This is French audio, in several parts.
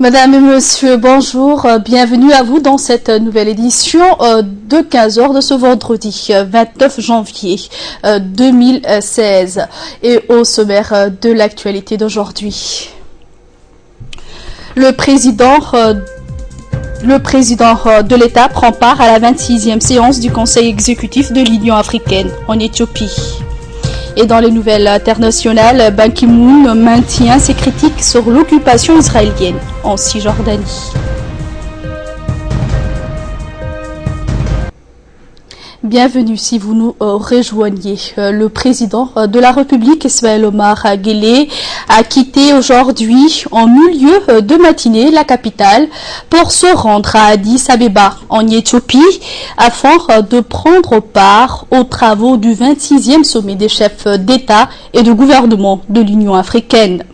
Madame et monsieur, bonjour, bienvenue à vous dans cette nouvelle édition de 15h de ce vendredi 29 janvier 2016 et au sommaire de l'actualité d'aujourd'hui. Le président de l'État prend part à la 26e séance du Conseil exécutif de l'Union africaine en Éthiopie. Et dans les nouvelles internationales, Ban Ki-moon maintient ses critiques sur l'occupation israélienne en Cisjordanie. Bienvenue si vous nous rejoignez. Le président de la République, Ismaël Omar Guelleh, a quitté aujourd'hui en milieu de matinée la capitale pour se rendre à Addis Abeba en Éthiopie afin de prendre part aux travaux du 26e sommet des chefs d'État et de gouvernement de l'Union africaine.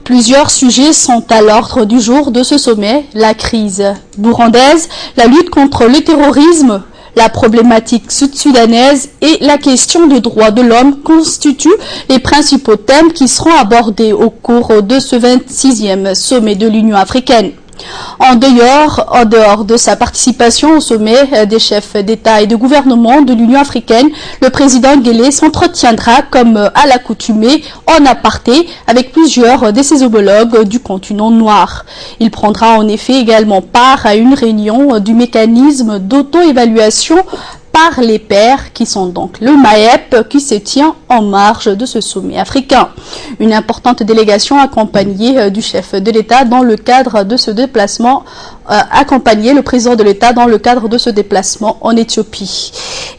Plusieurs sujets sont à l'ordre du jour de ce sommet: la crise burundaise, la lutte contre le terrorisme, la problématique sud-soudanaise et la question des droits de l'homme constituent les principaux thèmes qui seront abordés au cours de ce 26e sommet de l'Union africaine. En dehors de sa participation au sommet des chefs d'État et de gouvernement de l'Union africaine, le président Guelleh s'entretiendra, comme à l'accoutumée, en aparté avec plusieurs de ses homologues du continent noir. Il prendra en effet également part à une réunion du mécanisme d'auto-évaluation par les pairs, qui sont donc le MAEP, qui se tient en marge de ce sommet africain. Une importante délégation accompagnée du chef de l'État dans le cadre de ce déplacement, accompagner le président de l'État dans le cadre de ce déplacement en Éthiopie.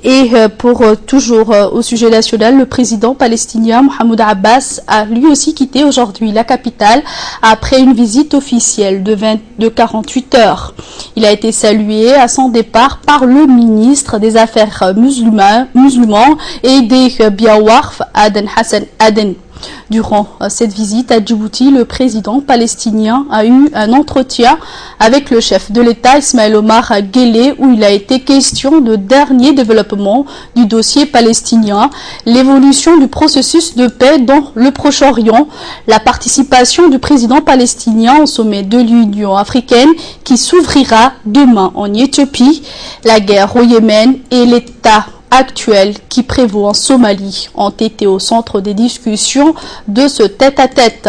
Et pour toujours au sujet national, le président palestinien Mahmoud Abbas a lui aussi quitté aujourd'hui la capitale après une visite officielle de 48 heures. Il a été salué à son départ par le ministre des Affaires musulmans et des Biawarf, Aden Hassan Aden. Durant cette visite à Djibouti, le président palestinien a eu un entretien avec le chef de l'État Ismaël Omar Guelleh, où il a été question de dernier développement du dossier palestinien, l'évolution du processus de paix dans le Proche-Orient, la participation du président palestinien au sommet de l'Union africaine qui s'ouvrira demain en Éthiopie, la guerre au Yémen et l'État actuel qui prévaut en Somalie ont été au centre des discussions de ce tête-à-tête.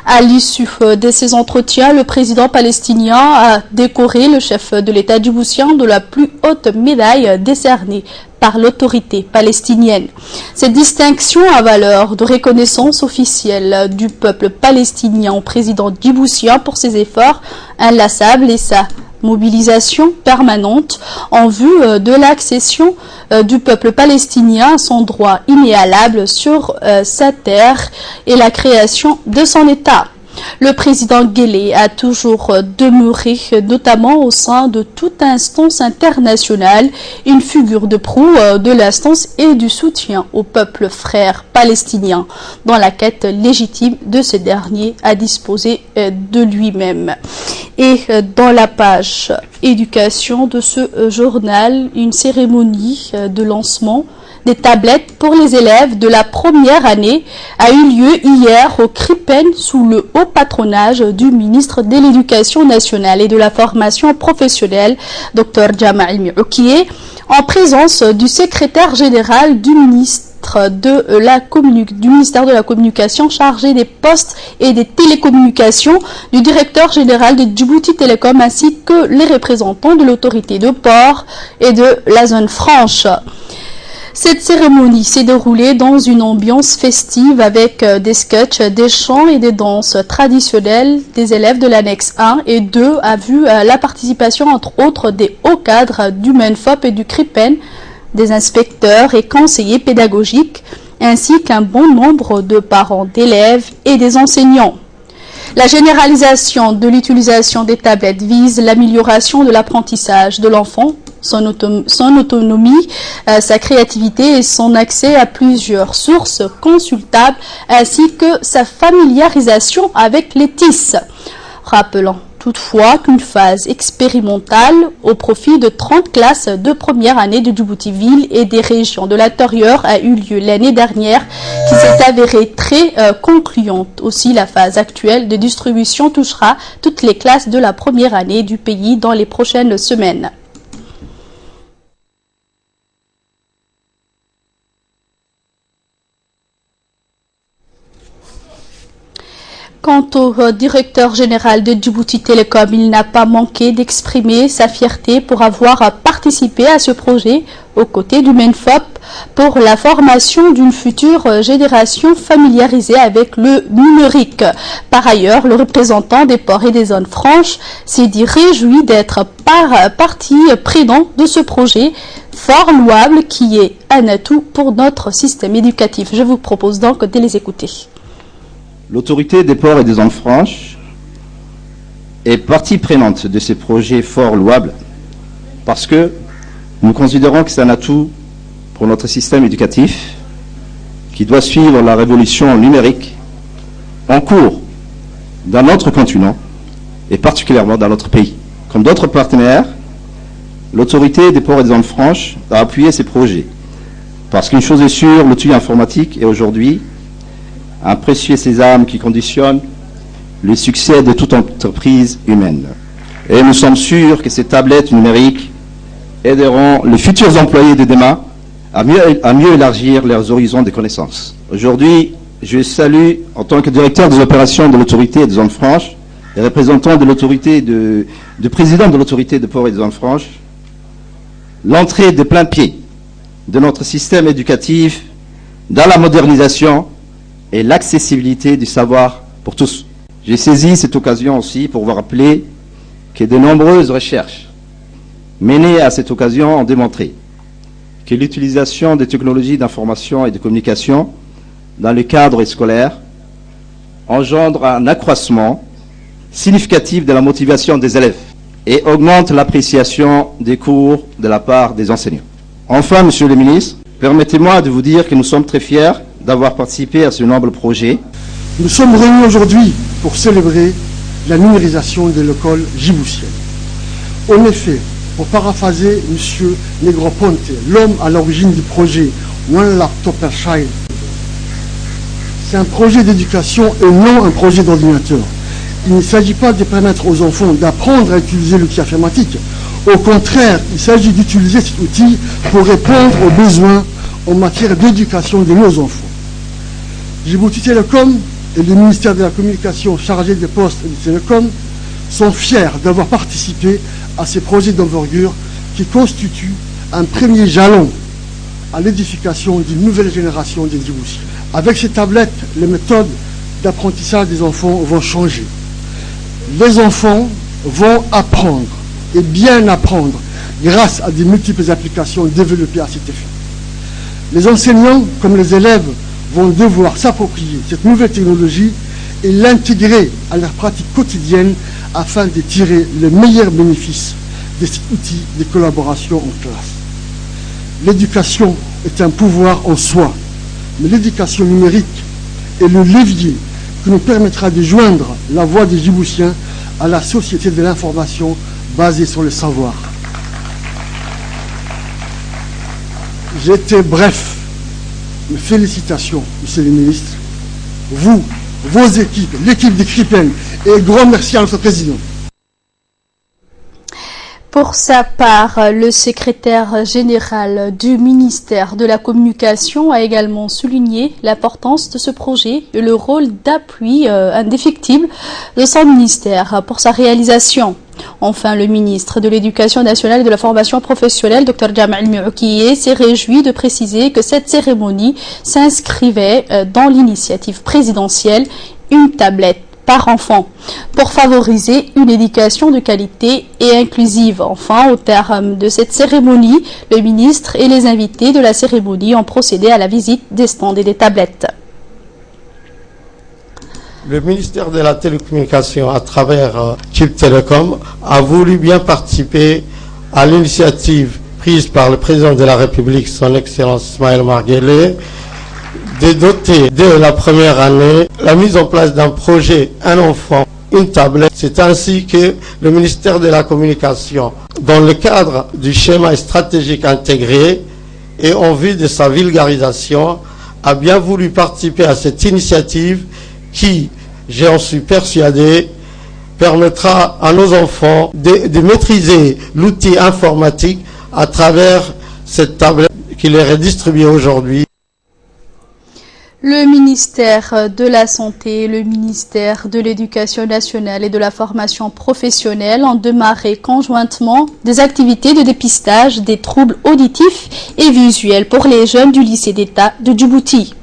À l'issue de ces entretiens, le président palestinien a décoré le chef de l'État djiboutien de la plus haute médaille décernée par l'autorité palestinienne. Cette distinction à valeur de reconnaissance officielle du peuple palestinien au président djiboutien pour ses efforts inlassables et sa mobilisation permanente en vue de l'accession du peuple palestinien à son droit inaliénable sur sa terre et la création de son État. Le président Guelleh a toujours demeuré, notamment au sein de toute instance internationale, une figure de proue de l'instance et du soutien au peuple frère palestinien dans la quête légitime de ce dernier à disposer de lui-même. Et dans la page éducation de ce journal, une cérémonie de lancement des tablettes pour les élèves de la première année a eu lieu hier au CRIPEN sous le haut patronage du ministre de l'Éducation nationale et de la formation professionnelle, Dr Jamal Mioukye, en présence du secrétaire général du ministère de la Communication chargé des postes et des télécommunications, du directeur général de Djibouti Télécom ainsi que les représentants de l'autorité de port et de la zone franche. Cette cérémonie s'est déroulée dans une ambiance festive avec des sketchs, des chants et des danses traditionnelles. Des élèves de l'annexe 1 et 2 a vu la participation entre autres des hauts cadres du MENFOP et du CRIPEN, des inspecteurs et conseillers pédagogiques, ainsi qu'un bon nombre de parents d'élèves et des enseignants. La généralisation de l'utilisation des tablettes vise l'amélioration de l'apprentissage de l'enfant, son autonomie, sa créativité et son accès à plusieurs sources consultables, ainsi que sa familiarisation avec les TIS. Rappelons toutefois qu'une phase expérimentale au profit de 30 classes de première année de Djibouti-Ville et des régions de l'intérieur a eu lieu l'année dernière, qui s'est avérée très concluante. Aussi, la phase actuelle de distribution touchera toutes les classes de la première année du pays dans les prochaines semaines. Quant au directeur général de Djibouti Telecom, il n'a pas manqué d'exprimer sa fierté pour avoir participé à ce projet aux côtés du MENFOP pour la formation d'une future génération familiarisée avec le numérique. Par ailleurs, le représentant des ports et des zones franches s'est dit réjoui d'être partie prenante de ce projet fort louable qui est un atout pour notre système éducatif. Je vous propose donc de les écouter. L'autorité des ports et des zones franches est partie prenante de ces projets fort louables parce que nous considérons que c'est un atout pour notre système éducatif qui doit suivre la révolution numérique en cours dans notre continent et particulièrement dans notre pays. Comme d'autres partenaires, l'autorité des ports et des zones franches a appuyé ces projets parce qu'une chose est sûre, l'outil informatique est aujourd'hui un précieux sésame qui conditionne le succès de toute entreprise humaine. Et nous sommes sûrs que ces tablettes numériques aideront les futurs employés de demain à mieux élargir leurs horizons de connaissances. Aujourd'hui, je salue, en tant que directeur des opérations de l'autorité des zones franches, et représentant de l'autorité de président de l'autorité des ports et des zones franches, l'entrée de plein pied de notre système éducatif dans la modernisation et l'accessibilité du savoir pour tous. J'ai saisi cette occasion aussi pour vous rappeler que de nombreuses recherches menées à cette occasion ont démontré que l'utilisation des technologies d'information et de communication dans le cadre scolaire engendre un accroissement significatif de la motivation des élèves et augmente l'appréciation des cours de la part des enseignants. Enfin, Monsieur le ministre, permettez-moi de vous dire que nous sommes très fiers d'avoir participé à ce noble projet. Nous sommes réunis aujourd'hui pour célébrer la numérisation de l'école djiboutienne. En effet, pour paraphraser M. Negroponte, l'homme à l'origine du projet One Laptop per Child, c'est un projet d'éducation et non un projet d'ordinateur. Il ne s'agit pas de permettre aux enfants d'apprendre à utiliser l'outil informatique. Au contraire, il s'agit d'utiliser cet outil pour répondre aux besoins en matière d'éducation de nos enfants. Djibouti Telecom et le ministère de la Communication chargé des postes et des télécoms sont fiers d'avoir participé à ces projets d'envergure qui constituent un premier jalon à l'édification d'une nouvelle génération des Djiboutiens. Avec ces tablettes, les méthodes d'apprentissage des enfants vont changer. Les enfants vont apprendre et bien apprendre grâce à des multiples applications développées à cet effet. Les enseignants, comme les élèves, vont devoir s'approprier cette nouvelle technologie et l'intégrer à leur pratique quotidienne afin de tirer les meilleurs bénéfices de cet outil de collaboration en classe. L'éducation est un pouvoir en soi, mais l'éducation numérique est le levier qui nous permettra de joindre la voix des Djiboutiens à la société de l'information basée sur le savoir. J'étais bref. Mes félicitations, Monsieur le ministre, vous, vos équipes, l'équipe de Kripen, et grand merci à notre président. Pour sa part, le secrétaire général du ministère de la Communication a également souligné l'importance de ce projet et le rôle d'appui indéfectible de son ministère pour sa réalisation. Enfin, le ministre de l'Éducation nationale et de la formation professionnelle, Dr Jamal Mioukiye, s'est réjoui de préciser que cette cérémonie s'inscrivait dans l'initiative présidentielle Une tablette par enfant pour favoriser une éducation de qualité et inclusive. Enfin, au terme de cette cérémonie, le ministre et les invités de la cérémonie ont procédé à la visite des stands et des tablettes. Le ministère de la Télécommunication, à travers Chip Telecom, a voulu bien participer à l'initiative prise par le président de la République, son Excellence Ismaël Omar Guelleh, de doter dès la première année la mise en place d'un projet Un enfant, une tablette. C'est ainsi que le ministère de la Communication, dans le cadre du schéma stratégique intégré et en vue de sa vulgarisation, a bien voulu participer à cette initiative qui, j'en suis persuadé, permettra à nos enfants de maîtriser l'outil informatique à travers cette tablette qui leur est distribuée aujourd'hui. Le ministère de la Santé et le ministère de l'Éducation nationale et de la formation professionnelle ont démarré conjointement des activités de dépistage des troubles auditifs et visuels pour les jeunes du lycée d'État de Djibouti.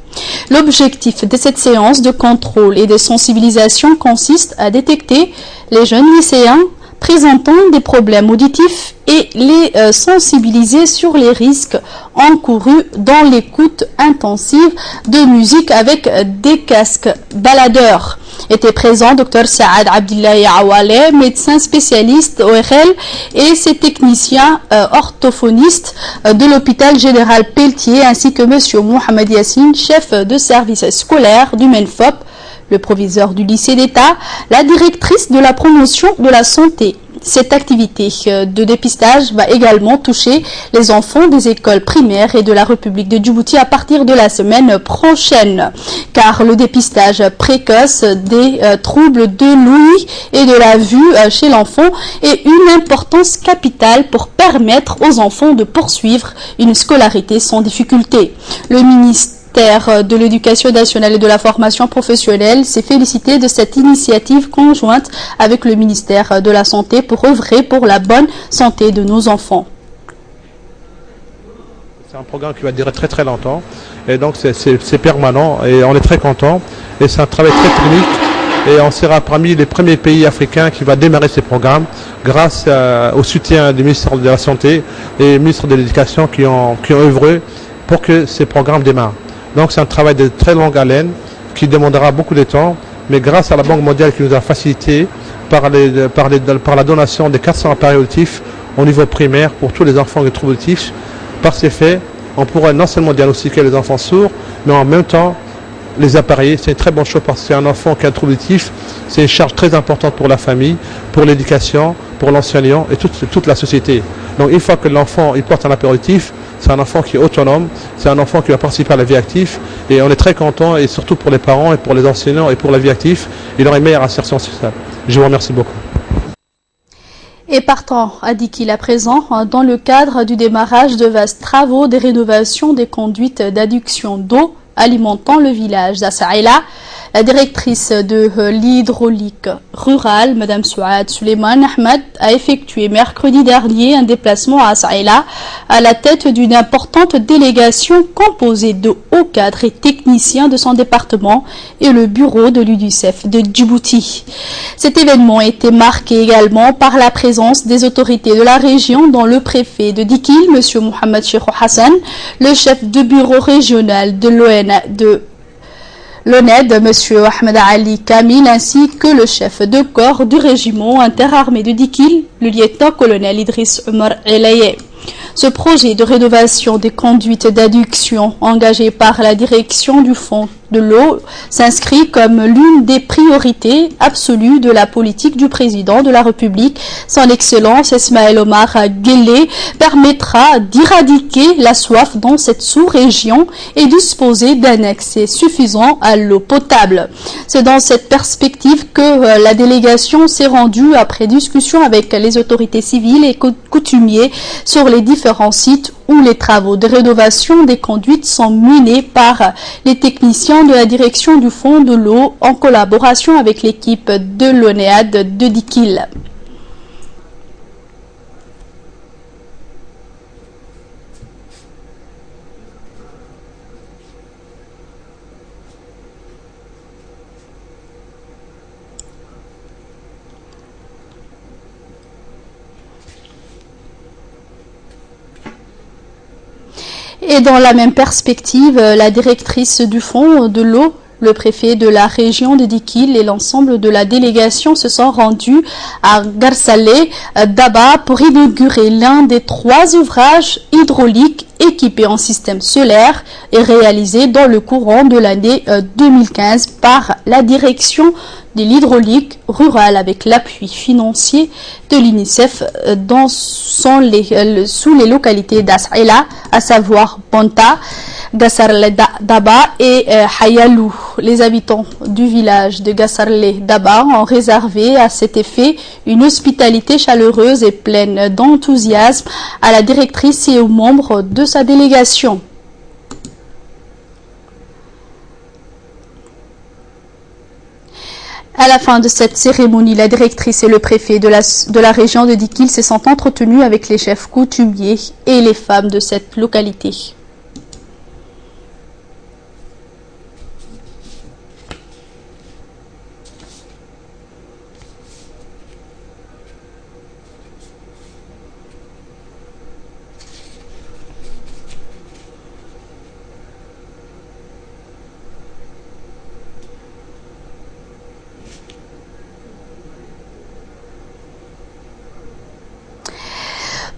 L'objectif de cette séance de contrôle et de sensibilisation consiste à détecter les jeunes lycéens présentant des problèmes auditifs et les sensibiliser sur les risques encourus dans l'écoute intensive de musique avec des casques baladeurs. Était présent Dr Saad Abdillahi Awale, médecin spécialiste ORL, et ses techniciens orthophonistes de l'hôpital général Pelletier, ainsi que M. Mohamed Yassine, chef de service scolaire du MENFOP, le proviseur du lycée d'État, la directrice de la promotion de la santé. Cette activité de dépistage va également toucher les enfants des écoles primaires et de la République de Djibouti à partir de la semaine prochaine, car le dépistage précoce des troubles de l'ouïe et de la vue chez l'enfant est une importance capitale pour permettre aux enfants de poursuivre une scolarité sans difficulté. Le ministère de l'Éducation nationale et de la formation professionnelle s'est félicité de cette initiative conjointe avec le ministère de la Santé pour œuvrer pour la bonne santé de nos enfants. C'est un programme qui va durer très très longtemps et donc c'est permanent et on est très content et c'est un travail très technique et on sera parmi les premiers pays africains qui va démarrer ces programmes grâce au soutien du ministère de la Santé et du ministère de l'Éducation qui ont œuvré pour que ces programmes démarrent. Donc c'est un travail de très longue haleine qui demandera beaucoup de temps, mais grâce à la Banque mondiale qui nous a facilité par la donation de 400 appareils auditifs au niveau primaire pour tous les enfants avec troubles auditifs, par ces faits, on pourrait non seulement diagnostiquer les enfants sourds, mais en même temps les appareiller. C'est une très bonne chose parce qu'un enfant qui a un trouble auditif, c'est une charge très importante pour la famille, pour l'éducation, pour l'enseignant et toute la société. Donc une fois que l'enfant porte un appareil auditif, c'est un enfant qui est autonome, c'est un enfant qui va participer à la vie active et on est très content et surtout pour les parents et pour les enseignants et pour la vie active, il aura une meilleure insertion sociale. Je vous remercie beaucoup. Et partant à Dikil à présent, dans le cadre du démarrage de vastes travaux de rénovation des conduites d'adduction d'eau alimentant le village d'Assaïla, la directrice de l'hydraulique rurale, Mme Souad Suleiman Ahmed, a effectué mercredi dernier un déplacement à Assaïla à la tête d'une importante délégation composée de hauts cadres et techniciens de son département et le bureau de l'UNICEF de Djibouti. Cet événement a été marqué également par la présence des autorités de la région, dont le préfet de Dikil, M. Mohamed Cheikhou Hassan, le chef de bureau régional de l'ONED, M. Ahmed Ali Kamil, ainsi que le chef de corps du régiment interarmé de Dikil, le lieutenant-colonel Idriss Omar Elaye. Ce projet de rénovation des conduites d'adduction engagé par la direction du Fonds de l'eau s'inscrit comme l'une des priorités absolues de la politique du président de la République. Son Excellence Ismaël Omar Guelleh permettra d'éradiquer la soif dans cette sous-région et disposer d'un accès suffisant à l'eau potable. C'est dans cette perspective que la délégation s'est rendue après discussion avec les autorités civiles et coutumiers sur les différents sites où les travaux de rénovation des conduites sont menés par les techniciens de la direction du Fonds de l'eau en collaboration avec l'équipe de l'ONEAD de Dikil. Et dans la même perspective, la directrice du Fonds de l'eau, le préfet de la région de Dikil et l'ensemble de la délégation se sont rendus à Garsalé Daba pour inaugurer l'un des 3 ouvrages hydrauliques équipés en système solaire et réalisés dans le courant de l'année 2015 par la direction de l'hydraulique rurale avec l'appui financier de l'UNICEF sous les localités d'As'ila, à savoir Bonta, Gassarle Daba et Hayalou. Les habitants du village de Gassarle Daba ont réservé à cet effet une hospitalité chaleureuse et pleine d'enthousiasme à la directrice et aux membres de sa délégation. À la fin de cette cérémonie, la directrice et le préfet de la région de Dikil se sont entretenus avec les chefs coutumiers et les femmes de cette localité.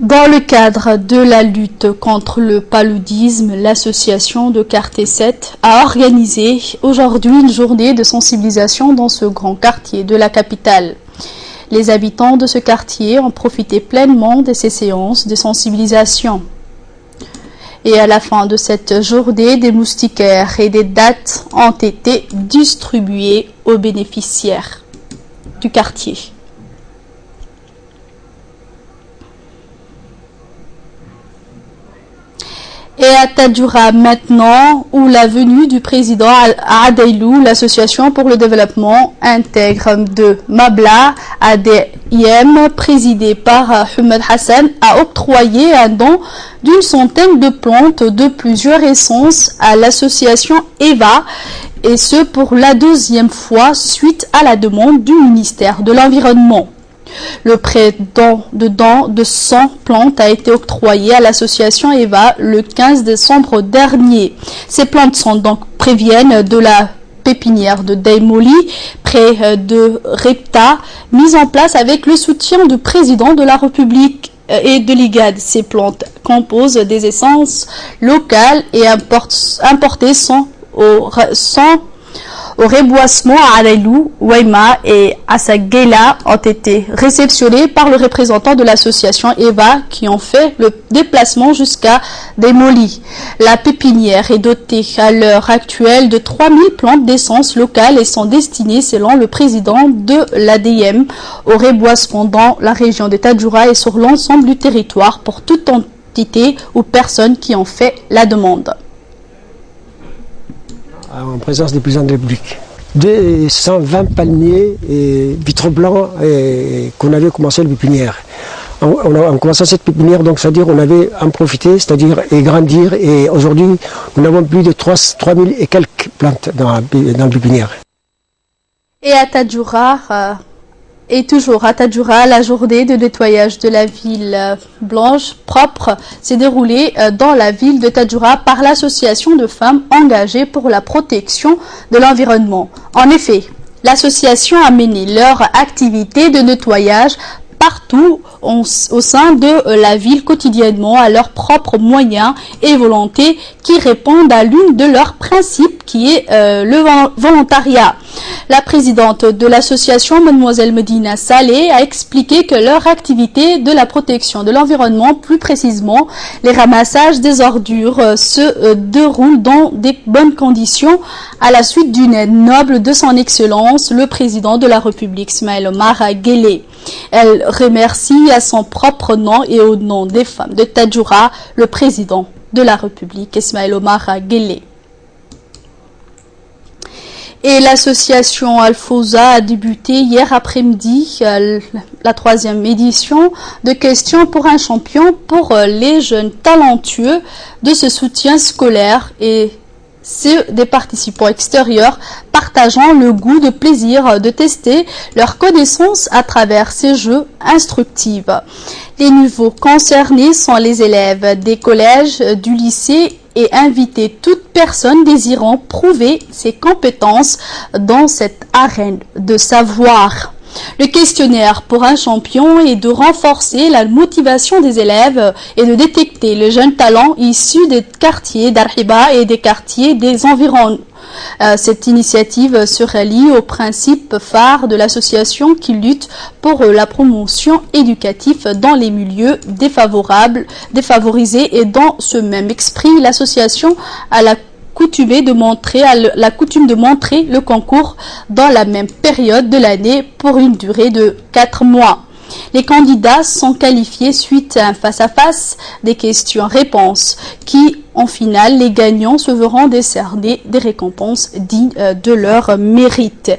Dans le cadre de la lutte contre le paludisme, l'association de Quartier 7 a organisé aujourd'hui une journée de sensibilisation dans ce grand quartier de la capitale. Les habitants de ce quartier ont profité pleinement de ces séances de sensibilisation. Et à la fin de cette journée, des moustiquaires et des dattes ont été distribués aux bénéficiaires du quartier. Et à Tadjoura maintenant, où la venue du président Adailou, l'association pour le développement intègre de Mabla ADIM, présidée par Ahmed Hassan, a octroyé un don d'une centaine de plantes de plusieurs essences à l'association EVA, et ce pour la deuxième fois suite à la demande du ministère de l'Environnement. Le prêt de 100 plantes a été octroyé à l'association EVA le 15 décembre dernier. Ces plantes préviennent de la pépinière de Daimoli, près de Repta, mise en place avec le soutien du président de la République et de l'IGAD. Ces plantes composent des essences locales et importées sans au reboisement à Alailou, Waima et Asagela ont été réceptionnés par le représentant de l'association EVA qui ont fait le déplacement jusqu'à Daimoli. La pépinière est dotée à l'heure actuelle de 3000 plantes d'essence locales et sont destinées, selon le président de l'ADM, au reboisement dans la région de Tadjoura et sur l'ensemble du territoire pour toute entité ou personne qui en fait la demande. En présence du président de la République. 220 palmiers et vitres blancs qu'on avait commencé la pépinière. On commençait cette pépinière, donc c'est-à-dire on avait en profité, c'est-à-dire et grandir, et aujourd'hui nous avons plus de 3000 et quelques plantes dans la pépinière. Et à Tadjoura, et toujours à Tadjoura, la journée de nettoyage de la ville blanche propre s'est déroulée dans la ville de Tadjoura par l'association de femmes engagées pour la protection de l'environnement. En effet, l'association a mené leur activité de nettoyage partout au sein de la ville quotidiennement à leurs propres moyens et volontés qui répondent à l'une de leurs principes qui est le volontariat. La présidente de l'association, mademoiselle Medina Saleh, a expliqué que leur activité de la protection de l'environnement, plus précisément les ramassages des ordures, se déroule dans des bonnes conditions à la suite d'une aide noble de son excellence, le président de la République, Ismaël Omar Guelleh. Elle remercie à son propre nom et au nom des femmes de Tadjoura, le président de la République, Ismaël Omar Guelleh. Et l'association Al-Fawza a débuté hier après-midi la 3e édition de questions pour un champion pour les jeunes talentueux de ce soutien scolaire et ceux des participants extérieurs partageant le goût de plaisir de tester leurs connaissances à travers ces jeux instructifs. Les nouveaux concernés sont les élèves des collèges, du lycée et inviter toute personne désirant prouver ses compétences dans cette arène de savoir. Le questionnaire pour un champion est de renforcer la motivation des élèves et de détecter les jeunes talents issus des quartiers d'Arhiba et des quartiers des environs. Cette initiative se rallie aux principes phares de l'association qui lutte pour la promotion éducative dans les milieux défavorisés, et dans ce même esprit, l'association a la coutume de montrer le concours dans la même période de l'année pour une durée de 4 mois. Les candidats sont qualifiés suite à un face-à-face des questions-réponses qui, en finale, les gagnants se verront décerner des récompenses dignes de leur mérite.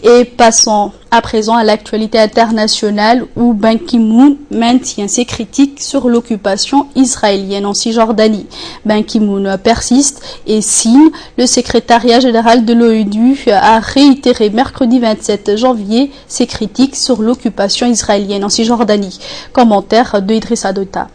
Et passons à présent à l'actualité internationale où Ban Ki-moon maintient ses critiques sur l'occupation israélienne en Cisjordanie. Ban Ki-moon persiste et signe. Le secrétariat général de l'ONU a réitéré mercredi 27 janvier ses critiques sur l'occupation israélienne en Cisjordanie. Commentaire de Idrissa Dota.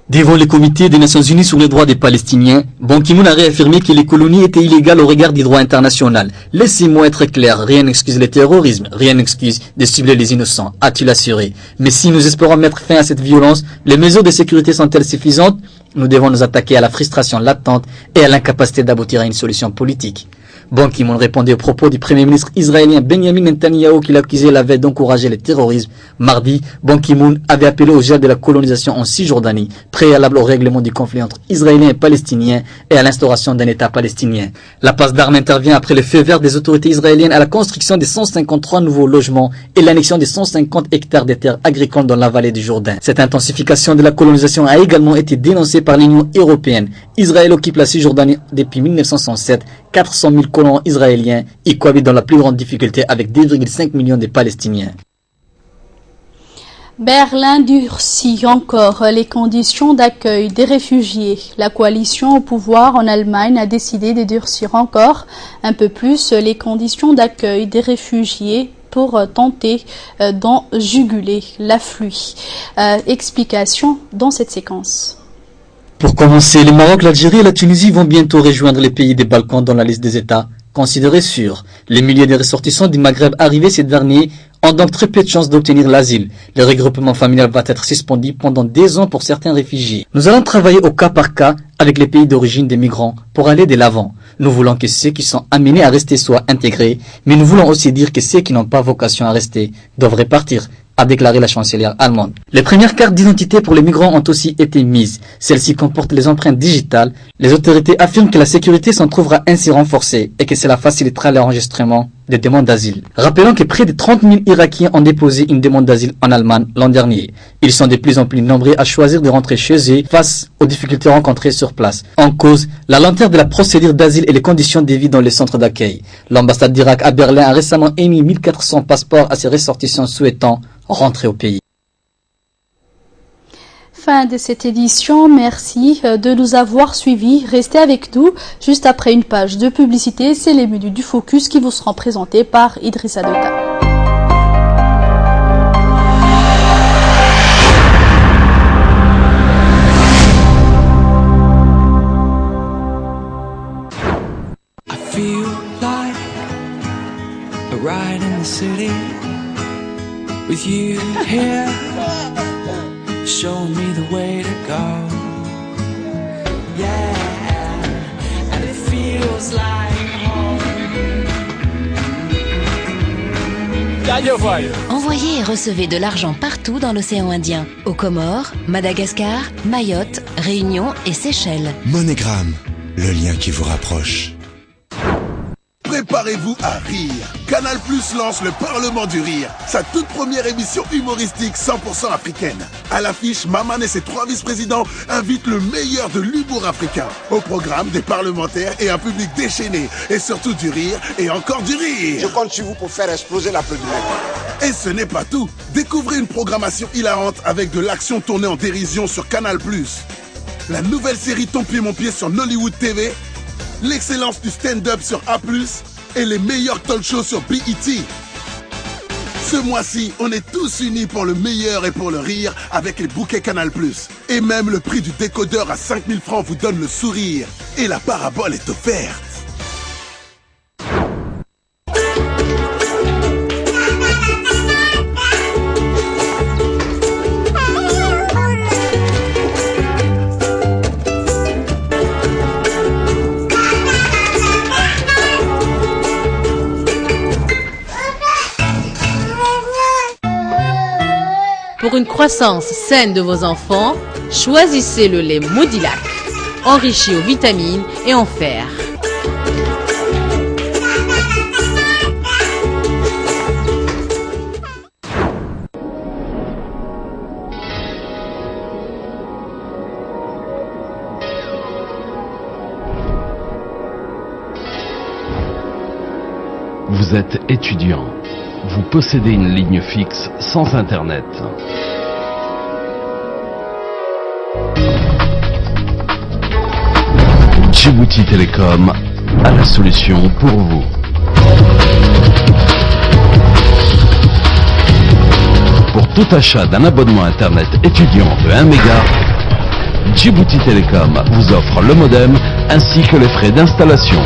Devant le comité des Nations Unies sur les droits des Palestiniens, Ban Ki-moon a réaffirmé que les colonies étaient illégales au regard du droit international. Laissez-moi être clair, rien n'excuse le terrorisme, rien n'excuse de cibler les innocents, a-t-il assuré. Mais si nous espérons mettre fin à cette violence, les mesures de sécurité sont-elles suffisantes? Nous devons nous attaquer à la frustration latente et à l'incapacité d'aboutir à une solution politique. Ban Ki-moon répondait aux propos du Premier ministre israélien Benjamin Netanyahu qu'il accusait la veille d'encourager le terrorisme. Mardi, Ban Ki-moon avait appelé au gel de la colonisation en Cisjordanie, préalable au règlement du conflit entre Israéliens et Palestiniens et à l'instauration d'un État palestinien. La passe d'armes intervient après le feu vert des autorités israéliennes à la construction de 153 nouveaux logements et l'annexion de 150 hectares de terres agricoles dans la vallée du Jourdain. Cette intensification de la colonisation a également été dénoncée par l'Union européenne. Israël occupe la Cisjordanie depuis 1967. 400 000 colons israéliens y cohabitent dans la plus grande difficulté avec 2,5 millions de Palestiniens. Berlin durcit encore les conditions d'accueil des réfugiés. La coalition au pouvoir en Allemagne a décidé de durcir encore un peu plus les conditions d'accueil des réfugiés pour tenter d'en juguler l'afflux. Explication dans cette séquence. Pour commencer, le Maroc, l'Algérie et la Tunisie vont bientôt rejoindre les pays des Balkans dans la liste des États considérés sûrs. Les milliers de ressortissants du Maghreb arrivés ces derniers ont donc très peu de chances d'obtenir l'asile. Le regroupement familial va être suspendu pendant 2 ans pour certains réfugiés. Nous allons travailler au cas par cas avec les pays d'origine des migrants pour aller de l'avant. Nous voulons que ceux qui sont amenés à rester soient intégrés, mais nous voulons aussi dire que ceux qui n'ont pas vocation à rester doivent repartir, a déclaré la chancelière allemande. Les premières cartes d'identité pour les migrants ont aussi été mises. Celles-ci comportent les empreintes digitales. Les autorités affirment que la sécurité s'en trouvera ainsi renforcée et que cela facilitera l'enregistrement des demandes d'asile. Rappelons que près de 30 000 Irakiens ont déposé une demande d'asile en Allemagne l'an dernier. Ils sont de plus en plus nombreux à choisir de rentrer chez eux face aux difficultés rencontrées sur place. En cause, la lenteur de la procédure d'asile et les conditions de vie dans les centres d'accueil. L'ambassade d'Irak à Berlin a récemment émis 1400 passeports à ses ressortissants souhaitant rentrer au pays. Fin de cette édition, merci de nous avoir suivis. Restez avec nous juste après une page de publicité. C'est les menus du Focus qui vous seront présentés par Idrissa Dota. I feel like a ride in the city with you here. Showing me the way to go. Yeah, and it feels like home. Envoyez et recevez de l'argent partout dans l'océan Indien. Aux Comores, Madagascar, Mayotte, Réunion et Seychelles. MoneyGram, le lien qui vous rapproche. Préparez-vous à rire. Canal+ lance le Parlement du Rire, sa toute première émission humoristique 100% africaine. À l'affiche, Maman et ses 3 vice-présidents invitent le meilleur de l'humour africain. Au programme, des parlementaires et un public déchaîné. Et surtout du rire et encore du rire. Je compte sur vous pour faire exploser l'applaudissement. Et ce n'est pas tout. Découvrez une programmation hilarante avec de l'action tournée en dérision sur Canal+. La nouvelle série Ton pied mon pied sur Nollywood TV. L'excellence du stand-up sur A+, et les meilleurs talk shows sur BET. Ce mois-ci, on est tous unis pour le meilleur et pour le rire avec les bouquets Canal+. Et même le prix du décodeur à 5 000 francs vous donne le sourire. Et la parabole est offerte. Pour une croissance saine de vos enfants, choisissez le lait Modilac, enrichi aux vitamines et en fer. Vous êtes étudiant. Vous possédez une ligne fixe sans Internet. Djibouti Télécom a la solution pour vous. Pour tout achat d'un abonnement Internet étudiant de 1 méga, Djibouti Télécom vous offre le modem ainsi que les frais d'installation.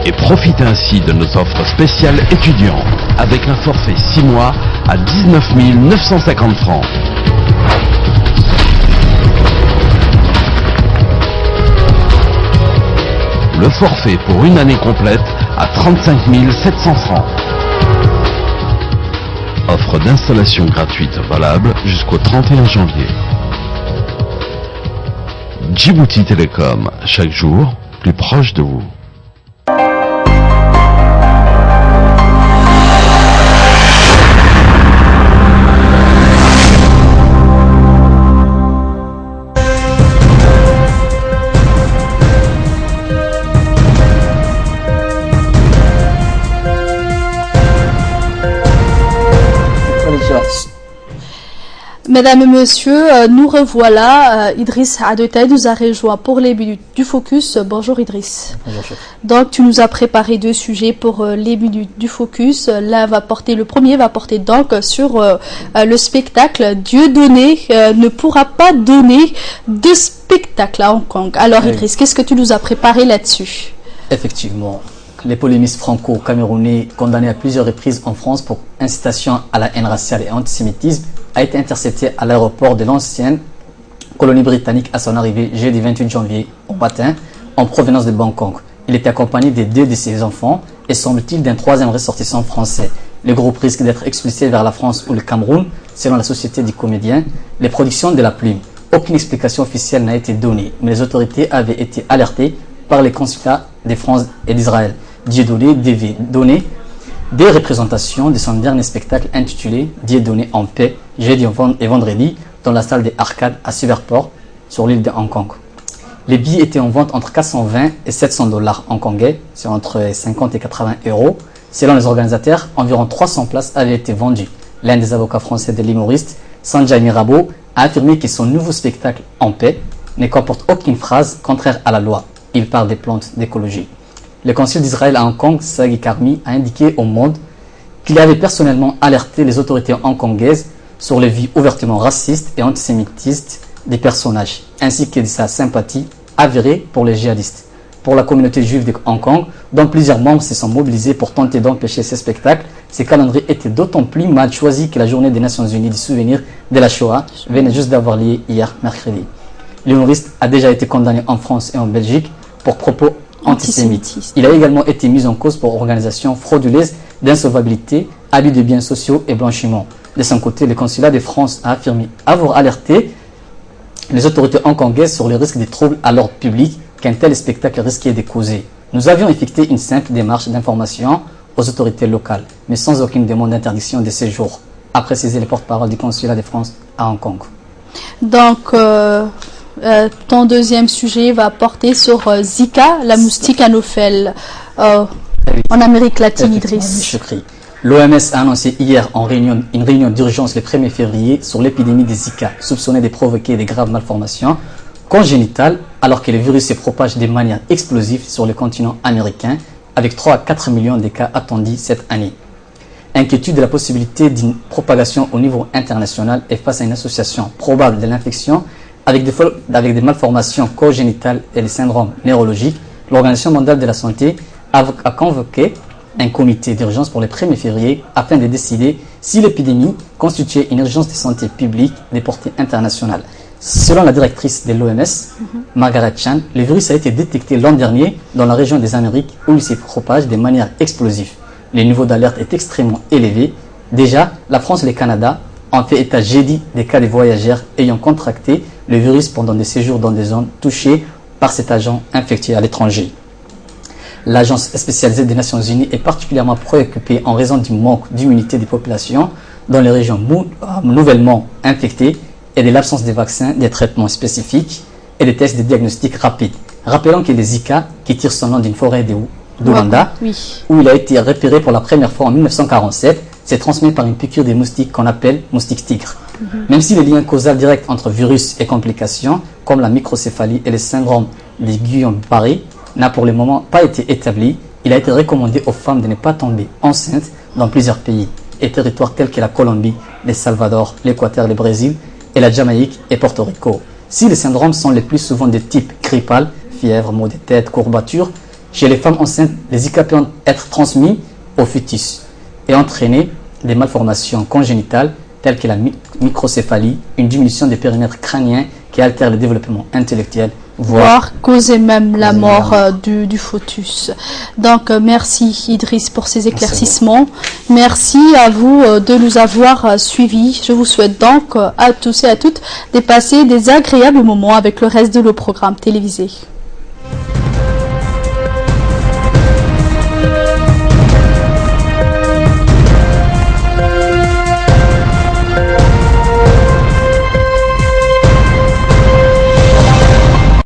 Et profitez ainsi de nos offres spéciales étudiants avec un forfait 6 mois à 19 950 francs. Le forfait pour une année complète à 35 700 francs. Offre d'installation gratuite valable jusqu'au 31 janvier. Djibouti Télécom, chaque jour plus proche de vous. Mesdames et messieurs, nous revoilà. Idriss Adetaï nous a rejoint pour les minutes du focus. Bonjour Idriss. Bonjour chef. Donc tu nous as préparé 2 sujets pour les minutes du focus. Le premier va porter donc sur le spectacle Dieudonné ne pourra pas donner de spectacle à Hong Kong. Alors Idriss, qu'est-ce que tu nous as préparé là-dessus? Effectivement, les polémistes franco-camerounais condamnés à plusieurs reprises en France pour incitation à la haine raciale et antisémitisme a été intercepté à l'aéroport de l'ancienne colonie britannique à son arrivée jeudi 28 janvier au matin en provenance de Bangkok. Il était accompagné des 2 de ses enfants et semble-t-il d'un 3e ressortissant français. Le groupe risque d'être expulsé vers la France ou le Cameroun, selon la société du comédien. Les productions de la Plume. Aucune explication officielle n'a été donnée, mais les autorités avaient été alertées par les consulats de France et d'Israël. Dieudonné devait donner des représentations de son dernier spectacle intitulé Dieudonné en paix, jeudi et vendredi, dans la salle des Arcades à Silverport, sur l'île de Hong Kong. Les billets étaient en vente entre 420 et 700 $ hongkongais, c'est entre 50 et 80 €. Selon les organisateurs, environ 300 places avaient été vendues. L'un des avocats français de l'humoriste, Sanjay Mirabeau, a affirmé que son nouveau spectacle en paix ne comporte aucune phrase contraire à la loi. Il parle des plantes d'écologie. Le consul d'Israël à Hong Kong, Sagi Karmi, a indiqué au Monde qu'il avait personnellement alerté les autorités hongkongaises sur les vues ouvertement racistes et antisémitistes des personnages, ainsi que de sa sympathie avérée pour les djihadistes. Pour la communauté juive de Hong Kong, dont plusieurs membres se sont mobilisés pour tenter d'empêcher ces spectacles, ces calendriers étaient d'autant plus mal choisis que la journée des Nations Unies du souvenir de la Shoah venait juste d'avoir lieu hier mercredi. L'humoriste a déjà été condamné en France et en Belgique pour propos antisémites. Il a également été mis en cause pour organisation frauduleuse d'insolvabilité, abus de biens sociaux et blanchiment. De son côté, le consulat de France a affirmé avoir alerté les autorités hongkongaises sur le risque des troubles à l'ordre public qu'un tel spectacle risquait de causer. Nous avions effectué une simple démarche d'information aux autorités locales, mais sans aucune demande d'interdiction de séjour, a précisé le porte-parole du consulat de France à Hong Kong. Donc, ton deuxième sujet va porter sur Zika, la moustique anophèle en Amérique latine, Idriss. L'OMS a annoncé hier une réunion d'urgence le 1er février sur l'épidémie de Zika, soupçonnée de provoquer des graves malformations congénitales, alors que le virus se propage de manière explosive sur le continent américain, avec 3 à 4 millions de cas attendus cette année. Inquiétude de la possibilité d'une propagation au niveau international et face à une association probable de l'infection avec des malformations congénitales et des syndromes neurologiques, l'Organisation mondiale de la santé a convoqué un comité d'urgence pour le 1er février afin de décider si l'épidémie constituait une urgence de santé publique de portée internationale. Selon la directrice de l'OMS, Margaret Chan, le virus a été détecté l'an dernier dans la région des Amériques où il se propage de manière explosive. Le niveau d'alerte est extrêmement élevé Déjà, la France et le Canada ont fait état jeudi des cas de voyageurs ayant contracté le virus pendant des séjours dans des zones touchées par cet agent infectieux à l'étranger. L'agence spécialisée des Nations Unies est particulièrement préoccupée en raison du manque d'immunité des populations dans les régions nouvellement infectées et de l'absence de vaccins, des traitements spécifiques et des tests de diagnostic rapides. Rappelons que le Zika, qui tire son nom d'une forêt d'Ouganda, où il a été repéré pour la première fois en 1947, s'est transmis par une piqûre des moustiques qu'on appelle moustique tigre. Même si les liens causaux directs entre virus et complications, comme la microcéphalie et le syndrome de Guillain-Barré, n'a pour le moment pas été établi, il a été recommandé aux femmes de ne pas tomber enceintes dans plusieurs pays et territoires tels que la Colombie, le Salvador, l'Équateur, le Brésil et la Jamaïque et Porto Rico. Si les syndromes sont les plus souvent de type grippal, fièvre, maux de tête, courbatures, chez les femmes enceintes, les Zika peuvent être transmis au fœtus et entraîner des malformations congénitales telles que la microcéphalie, une diminution des périmètres crâniens qui altère le développement intellectuel, voire causer même la mort du fœtus. Donc merci Idriss pour ces éclaircissements. Merci à vous de nous avoir suivis. Je vous souhaite donc à tous et à toutes de passer des agréables moments avec le reste de nos programmes télévisés.